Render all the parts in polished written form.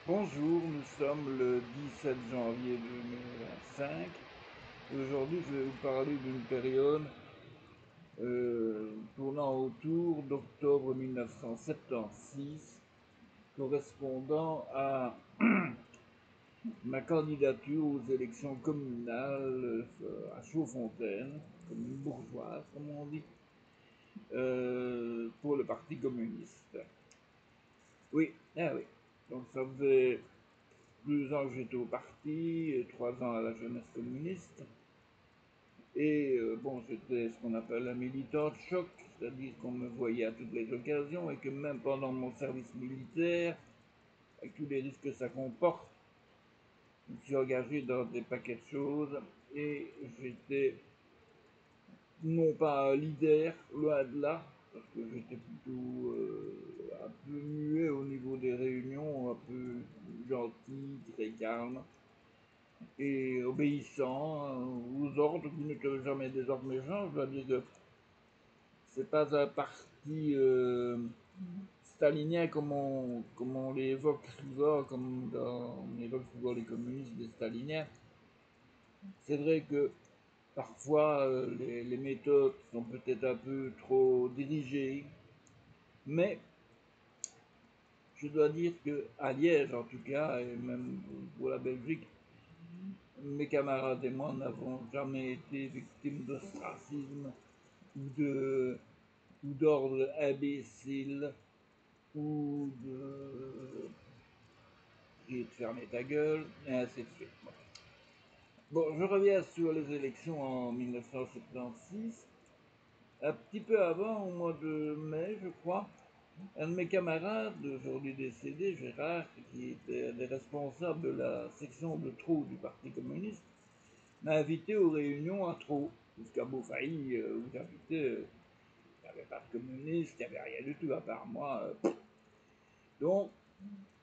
Bonjour, nous sommes le 17 janvier 2025. Aujourd'hui, je vais vous parler d'une période tournant autour d'octobre 1976, correspondant à ma candidature aux élections communales à Chaudfontaine, commune bourgeoise, comme on dit, pour le Parti communiste. Oui, ah oui. Donc ça faisait 2 ans que j'étais au parti, et 3 ans à la jeunesse communiste. Et bon, j'étais ce qu'on appelle un militant de choc, c'est-à-dire qu'on me voyait à toutes les occasions et que même pendant mon service militaire, avec tous les risques que ça comporte, je me suis engagé dans des paquets de choses et j'étais non pas un leader, loin de là, parce que j'étais plutôt un peu muet au niveau des réunions, un peu gentil, très calme et obéissant aux ordres qui n'étaient jamais des ordres méchants. Je dois dire que c'est pas un parti stalinien comme on les évoque souvent, comme on évoque souvent les communistes des staliniens. C'est vrai que parfois les méthodes sont peut-être un peu trop dirigées, mais je dois dire que à Liège en tout cas, et même pour la Belgique, mes camarades et moi n'avons jamais été victimes d'ostracisme ou d'ordre imbécile ou de fermer ta gueule, et ainsi de suite. Bon, je reviens sur les élections en 1976. Un petit peu avant, au mois de mai, je crois, un de mes camarades, aujourd'hui décédé, Gérard, qui était un des responsables de la section de Trou du Parti communiste, m'a invité aux réunions à Trou, jusqu'à Beaufailly, où j'habitais. Il n'y avait pas de communiste, il n'y avait rien du tout à part moi. Donc,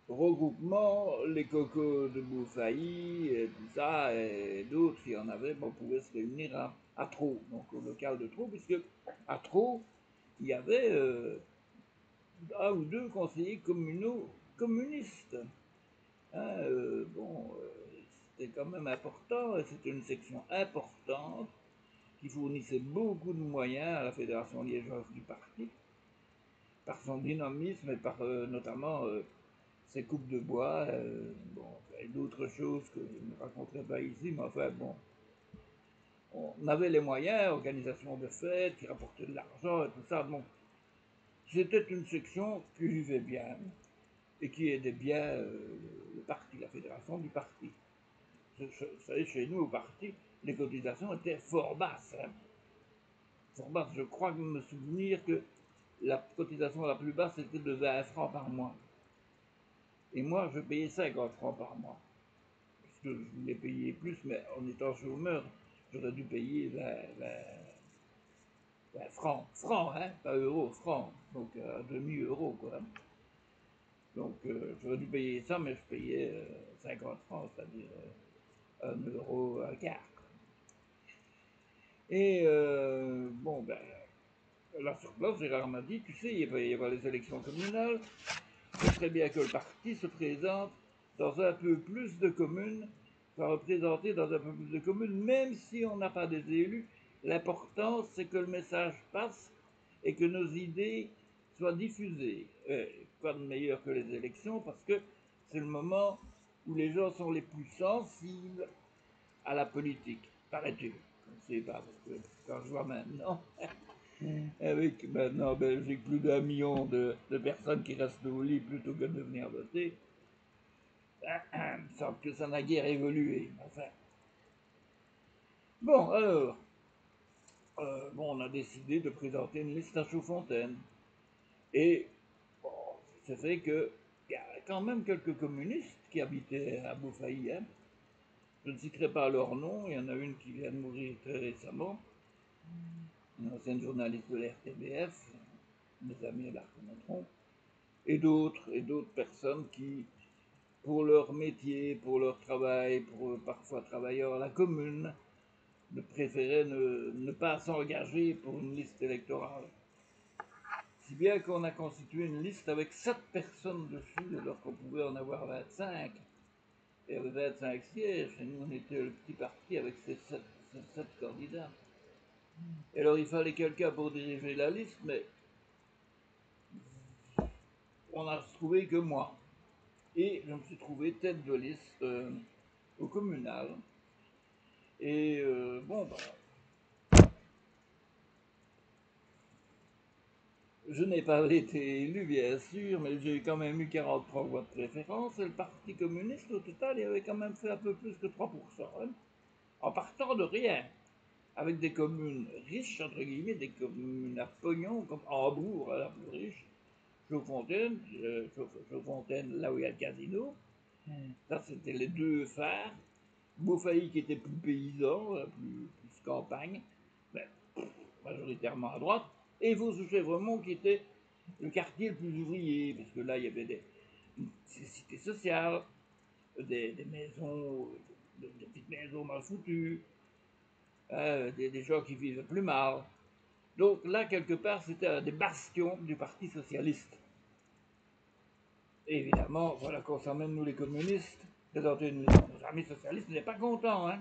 regroupement, les cocos de Beaufailly, et tout ça, et d'autres, il y en avait, on pouvait se réunir à Trou, donc au local de Trou, puisque à Trou, il y avait un ou deux conseillers communaux communistes. Hein, c'était quand même important, et c'était une section importante qui fournissait beaucoup de moyens à la Fédération liégeoise du parti, par son dynamisme et par notamment ces coupes de bois, bon, et d'autres choses que je ne raconterai pas ici, mais enfin bon, on avait les moyens, organisation de fêtes qui rapportait de l'argent et tout ça, bon, c'était une section qui vivait bien et qui aidait bien le parti, la fédération du parti. Vous savez, chez nous au parti, les cotisations étaient fort basses, hein. Fort basses, je crois me souvenir que la cotisation la plus basse était de 20 francs par mois. Et moi, je payais 50 francs par mois. Parce que je voulais payer plus, mais en étant chômeur, j'aurais dû payer 20 francs. Francs, hein, pas euros, francs. Donc, demi-euro, quoi. Donc, j'aurais dû payer ça, mais je payais 50 francs, c'est-à-dire 1 euro, un quart. Et, bon, ben, là sur place, Gérard m'a dit, tu sais, il va y avoir les élections communales, ce serait bien que le parti se présente dans un peu plus de communes, soit représenté dans un peu plus de communes, même si on n'a pas des élus. L'important, c'est que le message passe et que nos idées soient diffusées. Quoi de meilleur que les élections, parce que c'est le moment où les gens sont les plus sensibles à la politique, paraît-il. Je ne sais pas, parce que quand je vois maintenant, avec maintenant en Belgique plus d'1 million de personnes qui restent au lit plutôt que de venir voter, il me semble que ça n'a guère évolué. Enfin. Bon, alors, bon, on a décidé de présenter une liste à Chaudfontaine. Et bon, c'est vrai qu'il y a quand même quelques communistes qui habitaient à Beaufailly. Hein. Je ne citerai pas leur nom, il y en a une qui vient de mourir très récemment, une ancienne journaliste de l'RTBF, mes amis la reconnaîtront, et d'autres personnes qui, pour leur métier, pour leur travail, pour parfois travailleurs à la commune, préféraient ne pas s'engager pour une liste électorale. Si bien qu'on a constitué une liste avec 7 personnes dessus, alors qu'on pouvait en avoir 25. Et avec 25 sièges, et nous on était le petit parti avec ces 7 candidats. Et alors il fallait quelqu'un pour diriger la liste, mais on n'a trouvé que moi. Et je me suis trouvé tête de liste au communal. Et bon, je n'ai pas été élu, bien sûr, mais j'ai quand même eu 43 voix de préférence. Et le Parti communiste, au total, il avait quand même fait un peu plus que 3%. Hein, en partant de rien. Avec des communes riches, entre guillemets, des communes à pognon, comme Hambourg, la plus riche, Chaudfontaine, là où il y a le casino. Ça, c'était les deux phares. Beaufailly qui était plus paysan, plus campagne, mais majoritairement à droite. Et Vaux-sous-Chèvremont qui était le quartier le plus ouvrier, parce que là, il y avait des cités sociales, des maisons, des petites maisons mal foutues, des gens qui vivent plus mal. Donc là, quelque part, c'était un des bastions du Parti socialiste. Et évidemment, voilà qu'on s'emmène, nous les communistes, présenter une liste. Nos amis socialistes n'étaient pas contents, hein.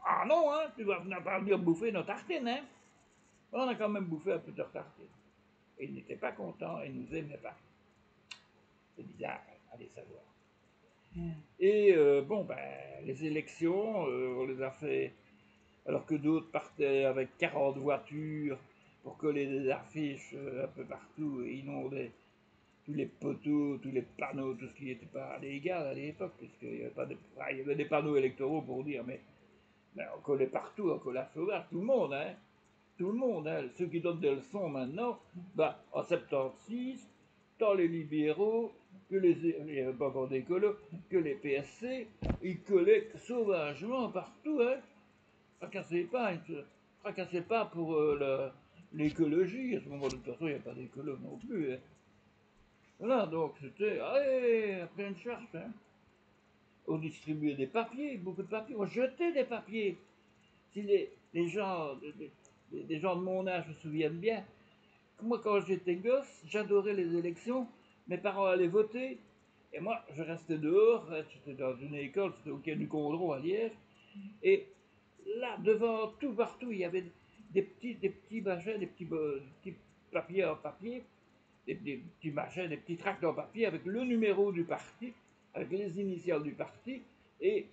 Ah non, hein, tu vas pas venir bouffer nos tartines, hein. On a quand même bouffé un peu de tartines. Et ils n'étaient pas contents et nous aimaient pas. C'est bizarre, allez savoir. Et bon, ben, les élections, on les a fait alors que d'autres partaient avec 40 voitures pour coller des affiches un peu partout et inonder tous les poteaux, tous les panneaux, tout ce qui n'était pas légal à l'époque, puisqu'il y avait pas de, il y avait des panneaux électoraux pour dire, mais on collait partout, on collait à sauvage, tout le monde, hein. Tout le monde, hein. Ceux qui donnent des leçons maintenant, bah, en 76, tant les libéraux, que il n'y avait pas encore d'écolo, que les PSC, ils collaient sauvagement partout, hein. Fracassez pas pour l'écologie, à ce moment de toute façon, il n'y a pas d'écolo non plus, hein. Voilà, donc c'était, allez, après une cherche, hein. On distribuait des papiers, beaucoup de papiers, on jetait des papiers. Si les gens, des gens de mon âge se souviennent bien, moi quand j'étais gosse, j'adorais les élections, mes parents allaient voter, et moi je restais dehors, hein, j'étais dans une école, c'était au quai du Condron à Liège, et là, devant, tout partout, il y avait des petits machins, des petits papiers en papier, des petits machins, des petits tracts en papier avec le numéro du parti, avec les initiales du parti, et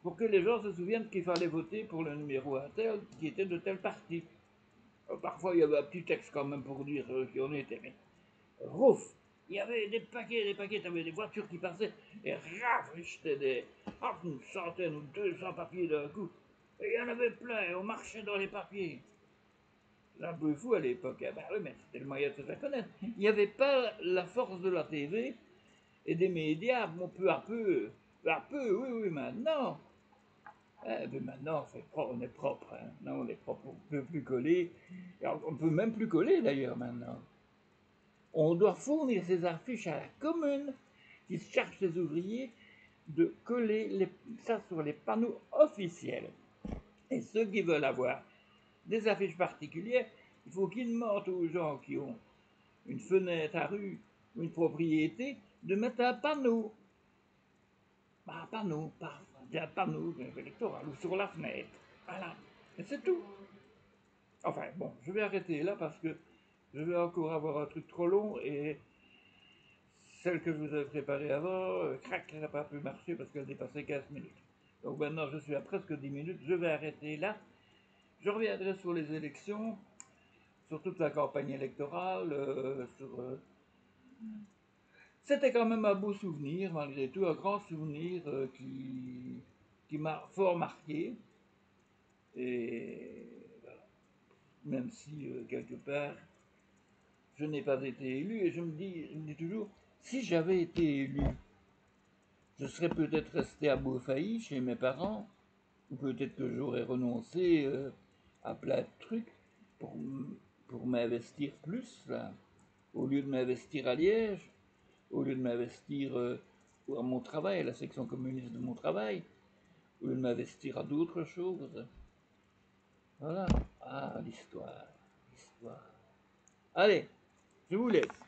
pour que les gens se souviennent qu'il fallait voter pour le numéro à tel qui était de tel parti. Parfois, il y avait un petit texte quand même pour dire qui on était, mais rouf, il y avait des paquets, t'avais des voitures qui passaient, et raf, j'étais une centaine ou 200 papiers d'un coup. Et il y en avait plein, et on marchait dans les papiers. C'est un peu fou à l'époque, hein. Ben oui, mais c'était le moyen de se faire connaître. Il n'y avait pas la force de la TV et des médias, bon, peu à peu, oui, oui, maintenant. Mais maintenant, on est propre, hein. Non, on est propre, on ne peut plus coller. Et on ne peut même plus coller d'ailleurs maintenant. On doit fournir ces affiches à la commune qui charge ses ouvriers de coller ça sur les panneaux officiels. Et ceux qui veulent avoir des affiches particulières, il faut qu'ils demandent aux gens qui ont une fenêtre à rue ou une propriété de mettre un panneau. Un panneau, un panneau électoral ou sur la fenêtre. Voilà. Et c'est tout. Enfin, bon, je vais arrêter là parce que je vais encore avoir un truc trop long et celle que je vous avais préparée avant, crac, elle n'a pas pu marcher parce qu'elle dépassait 15 minutes. Donc maintenant, je suis à presque 10 minutes, je vais arrêter là. Je reviendrai sur les élections, sur toute la campagne électorale, C'était quand même un beau souvenir, malgré tout, un grand souvenir qui m'a fort marqué. Et voilà. Même si, quelque part, je n'ai pas été élu, et je me dis toujours, si j'avais été élu, je serais peut-être resté à Beaufailly, chez mes parents, ou peut-être que j'aurais renoncé à plein de trucs pour, pour m'investir plus, là, au lieu de m'investir à Liège, au lieu de m'investir à mon travail, à la section communiste de mon travail, au lieu de m'investir à d'autres choses. Voilà. Ah, l'histoire. L'histoire. Allez, Je vous laisse.